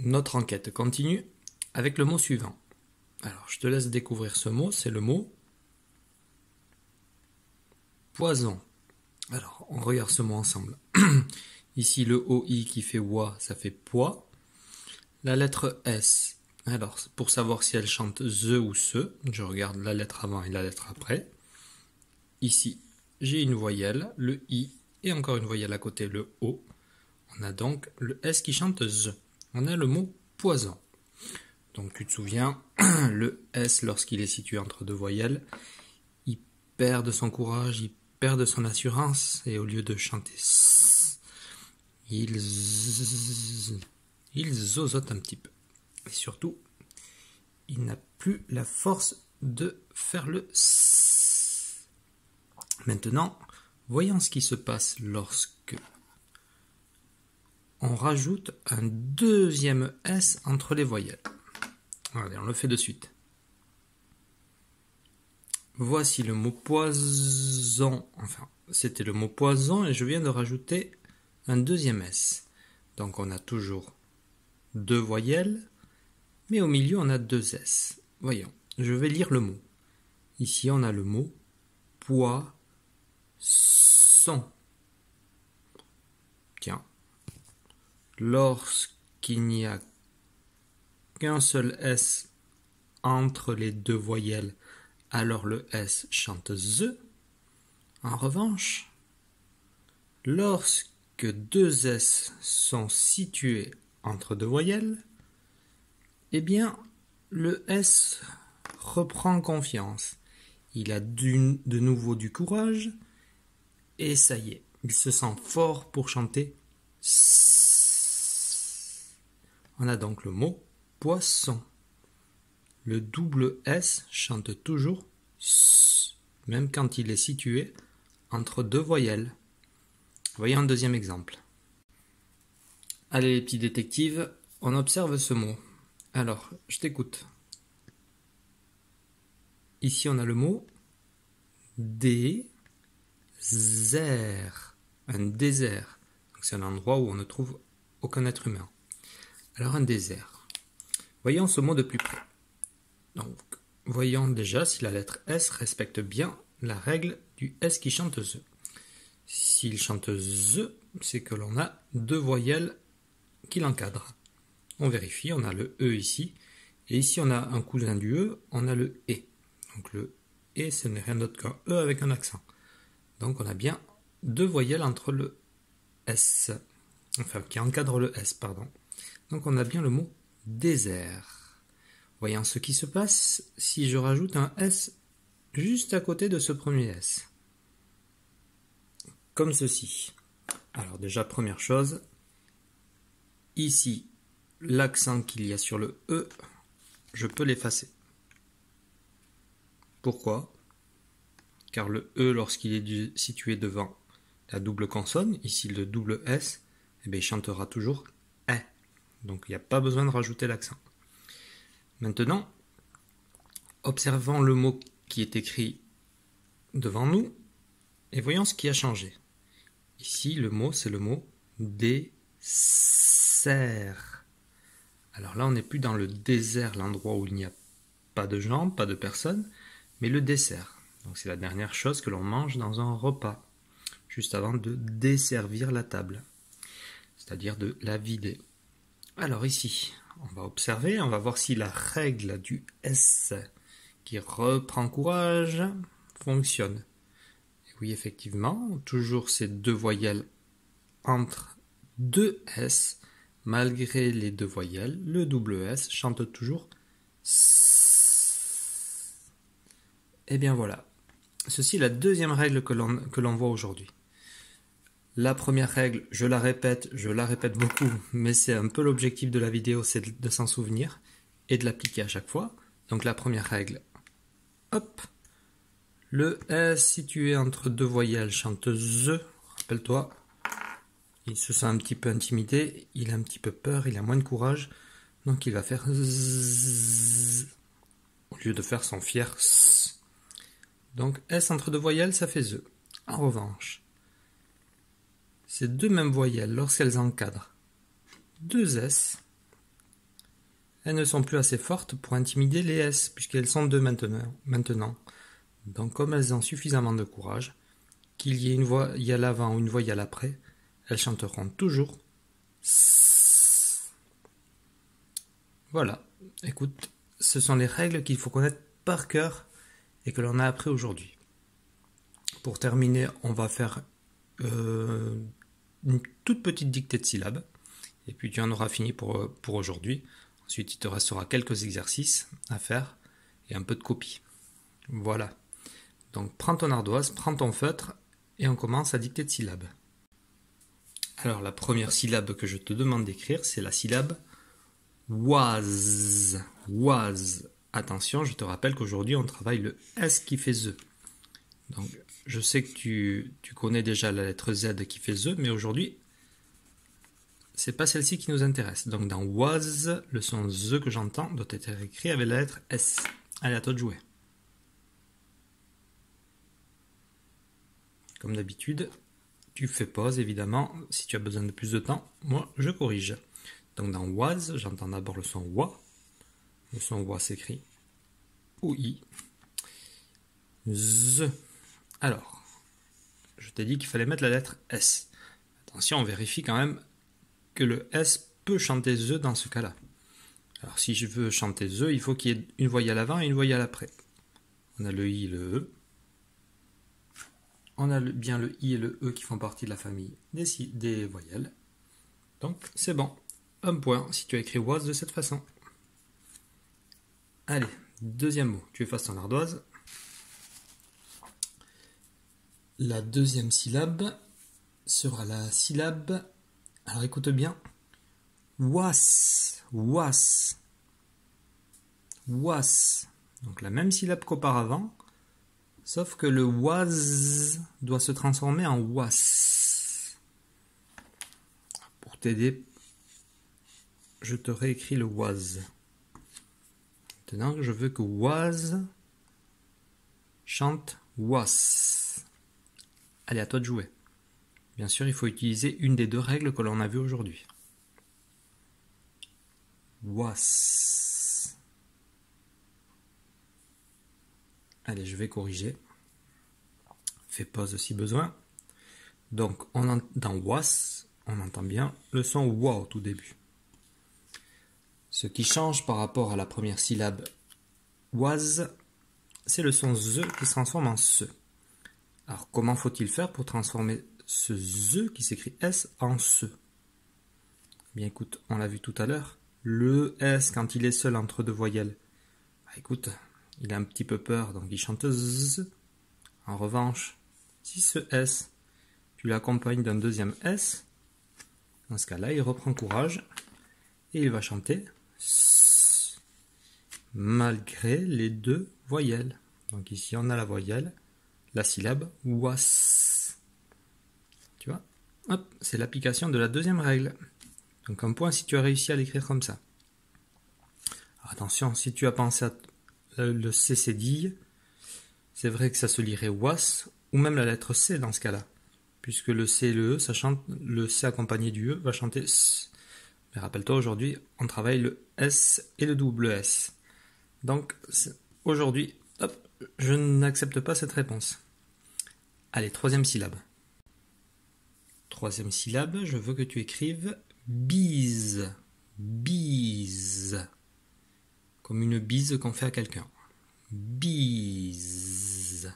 Notre enquête continue avec le mot suivant. Alors, je te laisse découvrir ce mot, c'est le mot poison. Alors, on regarde ce mot ensemble. Ici, le OI qui fait OI, ça fait poids. La lettre S, alors, pour savoir si elle chante THE ou SE, je regarde la lettre avant et la lettre après. Ici, j'ai une voyelle, le I, et encore une voyelle à côté, le O. On a donc le S qui chante ZE. On a le mot poison. Donc tu te souviens, le S, lorsqu'il est situé entre deux voyelles, il perd de son courage, il perd de son assurance, et au lieu de chanter S, il zozote un petit peu. Et surtout, il n'a plus la force de faire le S. Maintenant, voyons ce qui se passe lorsque on rajoute un deuxième S entre les voyelles. Allez, on le fait de suite. Voici le mot poison. Enfin, c'était le mot poison et je viens de rajouter un deuxième S. Donc on a toujours deux voyelles, mais au milieu on a deux S. Voyons, je vais lire le mot. Ici on a le mot poisson. Tiens, lorsqu'il n'y a qu'un seul S entre les deux voyelles, alors le S chante ZE. En revanche, lorsque deux S sont situés entre deux voyelles, eh bien, le S reprend confiance. Il a de nouveau du courage, et ça y est, il se sent fort pour chanter S. On a donc le mot poisson. Le double S chante toujours S, même quand il est situé entre deux voyelles. Voyons un deuxième exemple. Allez les petits détectives, on observe ce mot. Alors, je t'écoute. Ici on a le mot désert. Un désert. C'est un endroit où on ne trouve aucun être humain. Alors un désert. Voyons ce mot de plus près. Donc, voyons déjà si la lettre S respecte bien la règle du S qui chante ZE. S'il chante ZE, c'est que l'on a deux voyelles qui l'encadrent. On vérifie, on a le E ici, et ici on a un cousin du E, on a le E. Donc le E, ce n'est rien d'autre qu'un E avec un accent. Donc on a bien deux voyelles entre le S, enfin qui encadrent le S, pardon. Donc on a bien le mot désert. Voyons ce qui se passe si je rajoute un S juste à côté de ce premier S. Comme ceci. Alors déjà, première chose, ici, l'accent qu'il y a sur le E, je peux l'effacer. Pourquoi ? Car le E, lorsqu'il est situé devant la double consonne, ici le double S, eh bien, il chantera toujours E. Donc il n'y a pas besoin de rajouter l'accent. Maintenant, observons le mot qui est écrit devant nous et voyons ce qui a changé. Ici, le mot, c'est le mot dessert. Alors là, on n'est plus dans le désert, l'endroit où il n'y a pas de gens, pas de personnes, mais le dessert. Donc c'est la dernière chose que l'on mange dans un repas, juste avant de desservir la table, c'est-à-dire de la vider. Alors ici, on va observer, on va voir si la règle du S qui reprend courage fonctionne. Et oui, effectivement, toujours ces deux voyelles entre deux S, malgré les deux voyelles, le double S chante toujours S. Et bien voilà, ceci est la deuxième règle que l'on voit aujourd'hui. La première règle, je la répète beaucoup, mais c'est un peu l'objectif de la vidéo, c'est de s'en souvenir et de l'appliquer à chaque fois. Donc la première règle, hop, le S situé entre deux voyelles chante ZE, rappelle-toi, il se sent un petit peu intimidé, il a un petit peu peur, il a moins de courage, donc il va faire Z au lieu de faire son fier S. Donc S entre deux voyelles, ça fait ZE. En revanche, ces deux mêmes voyelles, lorsqu'elles encadrent deux S, elles ne sont plus assez fortes pour intimider les S, puisqu'elles sont deux maintenant. Donc comme elles ont suffisamment de courage, qu'il y ait une voix y a l'avant ou une voix y a l'après, elles chanteront toujours S. Voilà, écoute, ce sont les règles qu'il faut connaître par cœur et que l'on a appris aujourd'hui. Pour terminer, on va faire une toute petite dictée de syllabes, et puis tu en auras fini pour aujourd'hui. Ensuite, il te restera quelques exercices à faire et un peu de copie. Voilà. Donc, prends ton ardoise, prends ton feutre, et on commence à dicter de syllabes. Alors, la première syllabe que je te demande d'écrire, c'est la syllabe was. Was. Attention, je te rappelle qu'aujourd'hui, on travaille le S qui fait ZE. Donc, je sais que tu connais déjà la lettre Z qui fait ZE, mais aujourd'hui, c'est pas celle-ci qui nous intéresse. Donc, dans was, le son ZE que j'entends doit être écrit avec la lettre S. Allez, à toi de jouer. Comme d'habitude, tu fais pause, évidemment, si tu as besoin de plus de temps. Moi, je corrige. Donc, dans was, j'entends d'abord le son wa. Le son wa s'écrit OI. Z. Alors, je t'ai dit qu'il fallait mettre la lettre S. Attention, on vérifie quand même que le S peut chanter Z dans ce cas-là. Alors, si je veux chanter Z, il faut qu'il y ait une voyelle à l'avant et une voyelle après. On a le I et le E. On a bien le I et le E qui font partie de la famille des voyelles. Donc, c'est bon. Un point si tu as écrit was de cette façon. Allez, deuxième mot. Tu effaces ton ardoise. La deuxième syllabe sera la syllabe... Alors, écoute bien. Was. Was. Was. Donc, la même syllabe qu'auparavant. Sauf que le was doit se transformer en was. Pour t'aider, je te réécris le was. Maintenant, je veux que was chante was. Allez, à toi de jouer. Bien sûr, il faut utiliser une des deux règles que l'on a vues aujourd'hui. Was. Allez, je vais corriger. Fais pause si besoin. Donc, dans was, on entend bien le son wa au tout début. Ce qui change par rapport à la première syllabe was, c'est le son ze qui se transforme en se. Alors, comment faut-il faire pour transformer ce ze qui s'écrit S en se? Bien, écoute, on l'a vu tout à l'heure. Le S, quand il est seul entre deux voyelles, écoute, il a un petit peu peur, donc il chante Z. En revanche, si ce S, tu l'accompagnes d'un deuxième S, dans ce cas-là, il reprend courage et il va chanter S, malgré les deux voyelles. Donc ici, on a la voyelle, la syllabe was. Tu vois? Hop, c'est l'application de la deuxième règle. Donc un point si tu as réussi à l'écrire comme ça. Alors, attention, si tu as pensé à le C cédille, c'est vrai que ça se lirait was, ou même la lettre C dans ce cas-là. Puisque le C et le E, ça chante, le C accompagné du E va chanter S. Mais rappelle-toi, aujourd'hui, on travaille le S et le double S. Donc, aujourd'hui, hop, je n'accepte pas cette réponse. Allez, troisième syllabe. Troisième syllabe, je veux que tu écrives bise. Bise. Comme une bise qu'on fait à quelqu'un. Bise.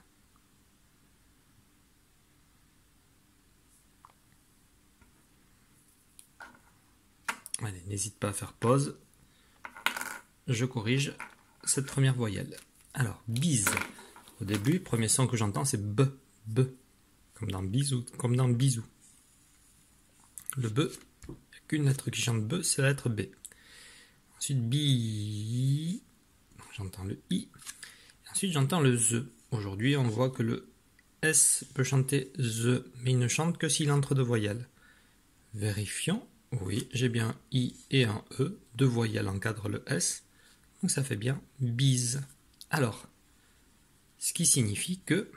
Allez, n'hésite pas à faire pause. Je corrige cette première voyelle. Alors, bise. Au début, le premier son que j'entends, c'est B. B. Comme dans bisou. Comme dans bisou. Le B, il n'y a qu'une lettre qui chante B, c'est la lettre B. Ensuite, bi. J'entends le I. Ensuite, j'entends le Z. Aujourd'hui, on voit que le S peut chanter Z, mais il ne chante que s'il entre deux voyelles. Vérifions. Oui, j'ai bien un I et un E. Deux voyelles encadrent le S. Donc ça fait bien bise. Alors, ce qui signifie que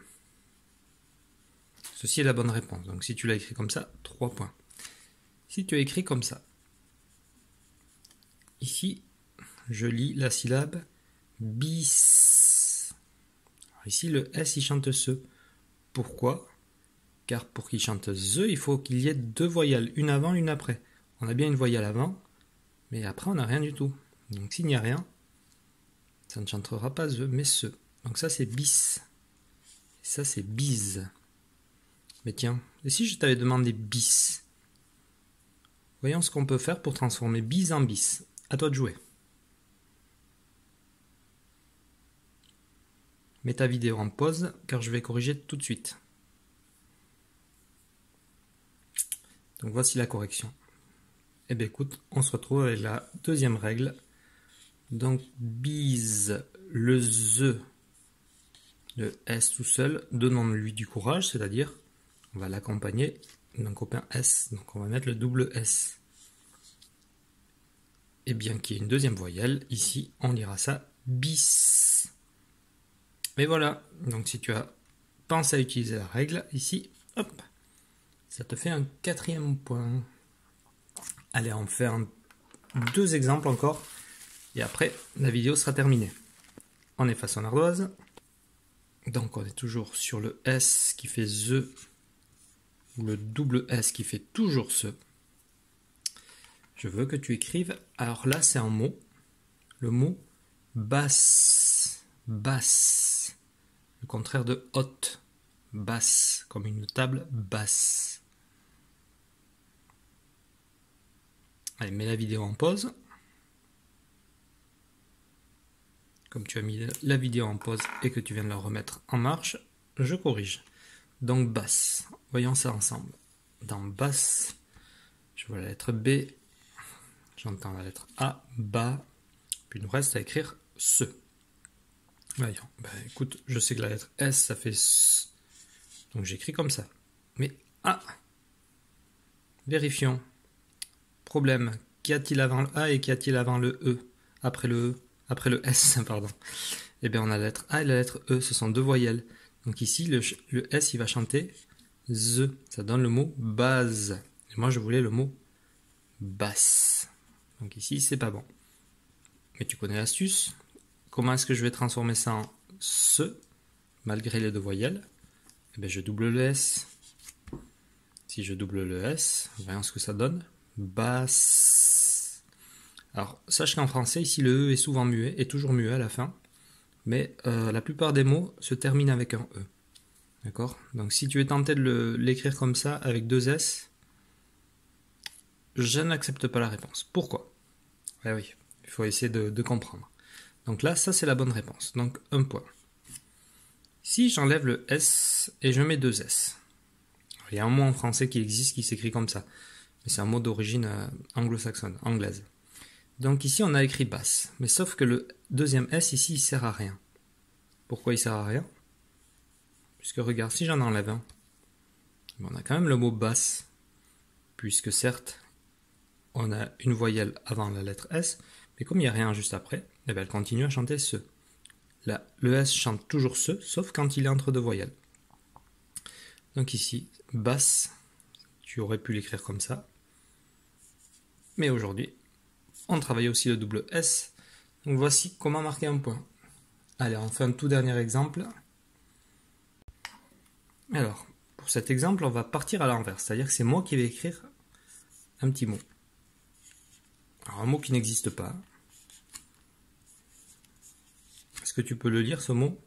ceci est la bonne réponse. Donc si tu l'as écrit comme ça, 3 points. Si tu as écrit comme ça, ici, je lis la syllabe bis. Alors ici, le S, il chante ce. Pourquoi? Car pour qu'il chante the, il faut qu'il y ait deux voyelles, une avant, une après. On a bien une voyelle avant, mais après, on n'a rien du tout. Donc s'il n'y a rien, ça ne chantera pas the, mais ce. Donc ça, c'est bis. Et ça, c'est bise. Mais tiens, et si je t'avais demandé bis? Voyons ce qu'on peut faire pour transformer bise en bis. À toi de jouer. Mets ta vidéo en pause, car je vais corriger tout de suite. Donc voici la correction. Eh bien écoute, on se retrouve avec la deuxième règle. Donc bise, le the, le S tout seul, donnons-lui du courage, c'est-à-dire on va l'accompagner d'un copain S, donc on va mettre le double S. Et bien qu'il y ait une deuxième voyelle, ici on lira ça bis. Et voilà, donc si tu as pensé à utiliser la règle, ici, hop, ça te fait un quatrième point. Allez, on fait deux exemples encore, et après la vidéo sera terminée. On efface son ardoise. Donc on est toujours sur le S qui fait the, ou le double S qui fait toujours ce. Je veux que tu écrives, alors là c'est un mot, le mot basse, basse, le contraire de haute, basse, comme une table basse. Allez, mets la vidéo en pause. Comme tu as mis la vidéo en pause et que tu viens de la remettre en marche, je corrige. Donc basse, voyons ça ensemble. Dans basse, je vois la lettre B, j'entends la lettre A, bas, puis il nous reste à écrire ce. Voyons, ben, écoute, je sais que la lettre S, ça fait S, donc j'écris comme ça. Mais A, vérifions. Problème, qu'y a-t-il avant le A et qu'y a-t-il avant le E? Après le S, pardon. Eh bien, on a la lettre A et la lettre E, ce sont deux voyelles. Donc ici, le S, il va chanter the. Ça donne le mot base. Et moi, je voulais le mot basse. Donc ici, c'est pas bon. Mais tu connais l'astuce. Comment est-ce que je vais transformer ça en ce, malgré les deux voyelles? Eh bien, je double le S. Si je double le S, voyons ce que ça donne. Basse. Alors, sache qu'en français, ici, le E est souvent muet, est toujours muet à la fin. Mais la plupart des mots se terminent avec un E. D'accord? Donc, si tu es tenté de l'écrire comme ça, avec deux S, je n'accepte pas la réponse. Pourquoi? Eh oui, il faut essayer de comprendre. Donc là, ça, c'est la bonne réponse. Donc, un point. Si j'enlève le S et je mets deux S, il y a un mot en français qui existe qui s'écrit comme ça. Mais c'est un mot d'origine anglo-saxonne, anglaise. Donc ici, on a écrit basse. Mais sauf que le deuxième S ici, il sert à rien. Pourquoi il sert à rien? Puisque regarde, si j'en enlève un, on a quand même le mot basse. Puisque certes, on a une voyelle avant la lettre S, mais comme il n'y a rien juste après, eh bien, elle continue à chanter ce. Là, le S chante toujours ce, sauf quand il est entre deux voyelles. Donc ici, basse, tu aurais pu l'écrire comme ça. Mais aujourd'hui, on travaille aussi le double S. Donc voici comment marquer un point. Allez, on fait un tout dernier exemple. Alors, pour cet exemple, on va partir à l'envers. C'est-à-dire que c'est moi qui vais écrire un petit mot. Alors, un mot qui n'existe pas. Est-ce que tu peux le lire, ce mot?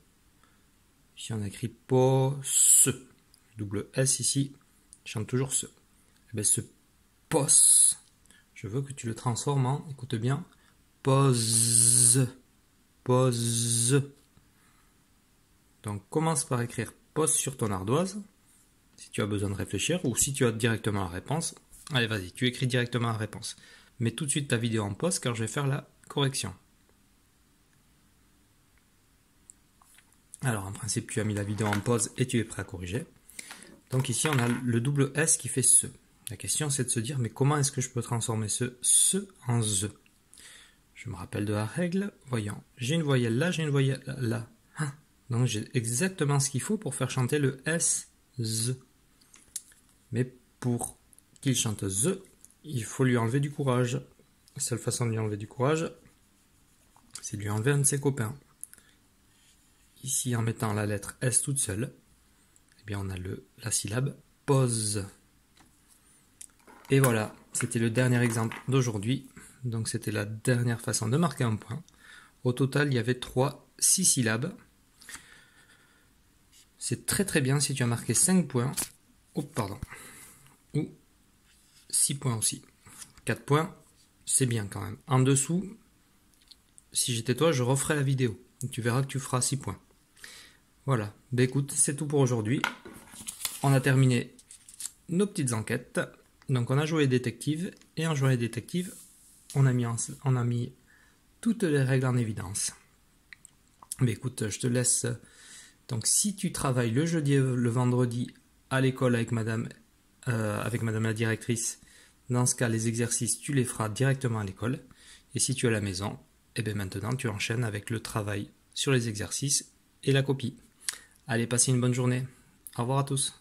Ici, on a écrit pos. Double S ici, chante toujours ce. Eh bien, ce pos, je veux que tu le transformes en, écoute bien, pose. Pose. Donc, commence par écrire pose sur ton ardoise, si tu as besoin de réfléchir, ou si tu as directement la réponse. Allez, vas-y, tu écris directement la réponse. Mets tout de suite ta vidéo en pause, car je vais faire la correction. Alors, en principe, tu as mis la vidéo en pause et tu es prêt à corriger. Donc ici, on a le double S qui fait ce. La question, c'est de se dire, mais comment est-ce que je peux transformer ce en the? Je me rappelle de la règle. Voyons, j'ai une voyelle là, j'ai une voyelle là. Donc j'ai exactement ce qu'il faut pour faire chanter le S, the. Mais pour qu'il chante the, il faut lui enlever du courage. La seule façon de lui enlever du courage, c'est de lui enlever un de ses copains. Ici, en mettant la lettre S toute seule, eh bien, on a la syllabe pause. Et voilà, c'était le dernier exemple d'aujourd'hui. Donc c'était la dernière façon de marquer un point. Au total, il y avait 6 syllabes. C'est très très bien si tu as marqué 5 points. Oh, pardon. Ou 6 points aussi. 4 points, c'est bien quand même. En dessous, si j'étais toi, je referais la vidéo. Tu verras que tu feras 6 points. Voilà. Ben écoute, c'est tout pour aujourd'hui. On a terminé nos petites enquêtes. Donc on a joué détective. Et en jouant détective, on a mis toutes les règles en évidence. Mais écoute, je te laisse. Donc si tu travailles le jeudi et le vendredi à l'école avec madame la directrice, dans ce cas les exercices tu les feras directement à l'école. Et si tu es à la maison, et bien maintenant tu enchaînes avec le travail sur les exercices et la copie. Allez, passez une bonne journée. Au revoir à tous.